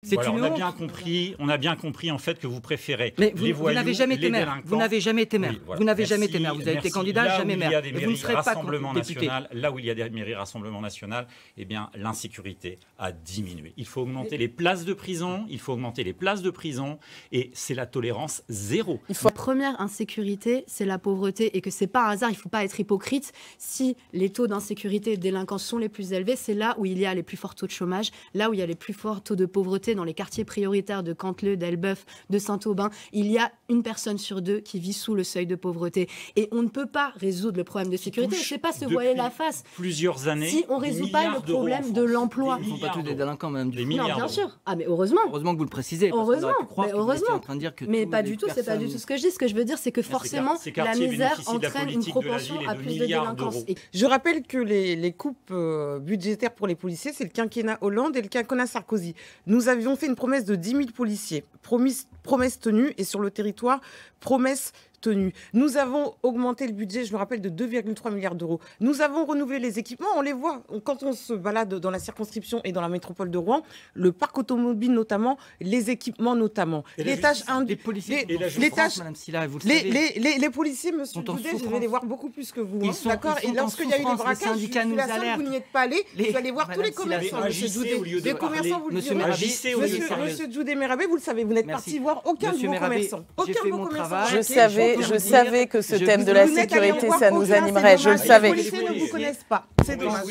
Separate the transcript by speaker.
Speaker 1: Voilà,
Speaker 2: une
Speaker 1: on a
Speaker 2: honte.
Speaker 1: bien compris en fait que vous préférez
Speaker 2: Mais
Speaker 1: les voyous,
Speaker 2: vous n'avez jamais été
Speaker 1: les
Speaker 2: maire.
Speaker 1: délinquants.
Speaker 2: Vous n'avez jamais été maire.
Speaker 1: Oui, voilà.
Speaker 2: Vous n'avez
Speaker 1: Merci,
Speaker 2: jamais été maire. Vous avez été
Speaker 1: merci.
Speaker 2: candidat,
Speaker 1: Là
Speaker 2: jamais
Speaker 1: où
Speaker 2: maire.
Speaker 1: il y a des
Speaker 2: Et vous ne
Speaker 1: mairies
Speaker 2: serez pas
Speaker 1: Rassemblement
Speaker 2: député.
Speaker 1: national, là où il y a des mairies Rassemblement national, eh bien l'insécurité a diminué. Il faut augmenter les places de prison, et c'est la tolérance zéro.
Speaker 3: La première insécurité, c'est la pauvreté et que c'est pas un hasard, il ne faut pas être hypocrite. Si les taux d'insécurité et de délinquance sont les plus élevés, c'est là où il y a les plus forts taux de chômage, là où il y a les plus forts taux de pauvreté dans les quartiers prioritaires de Canteleu, d'Elbeuf, de Saint-Aubin. Il y a une personne sur deux qui vit sous le seuil de pauvreté. Et on ne peut pas résoudre le problème de sécurité. Je ne sais pas se voiler la face.
Speaker 1: Plusieurs années.
Speaker 3: Si on ne résout pas le problème de l'emploi.
Speaker 2: Ils ne sont pas tous des délinquants, Madame Dufaux.
Speaker 3: Non, bien sûr. Ah, mais heureusement.
Speaker 2: Heureusement que vous le précisez.
Speaker 3: Heureusement. Mais
Speaker 2: pas
Speaker 3: pas du tout, c'est pas du tout ce que je dis. Ce que je veux dire, c'est que forcément, la misère entraîne une propension à plus de délinquance.
Speaker 4: Je rappelle que les coupes budgétaires pour les policiers, c'est le quinquennat Hollande et le quinquennat Sarkozy. Nous avions fait une promesse de 10 000 policiers. Promesse tenue, et sur le territoire, promesse tenue. Nous avons augmenté le budget, je me rappelle, de 2,3 milliards d'euros. Nous avons renouvelé les équipements, on les voit. Quand on se balade dans la circonscription et dans la métropole de Rouen, le parc automobile notamment, les équipements notamment. Les tâches
Speaker 2: les policiers,
Speaker 4: les policiers, monsieur Goudet, je vais les voir beaucoup plus que vous. D'accord. Et lorsqu'il y a eu les braquages, je suis la seule, vous n'y êtes pas allé. Vous allez voir tous les commerçants, monsieur Goudet. Les commerçants, vous le direz. Monsieur Goudet-Mérabé, vous le savez, vous n'êtes parti voir aucun de vos commerçants. Aucun de vos commerçants.
Speaker 5: Je savais que ce thème de la sécurité, ça nous animerait. Je le savais.
Speaker 4: Les policiers ne vous connaissent pas. C'est dommage.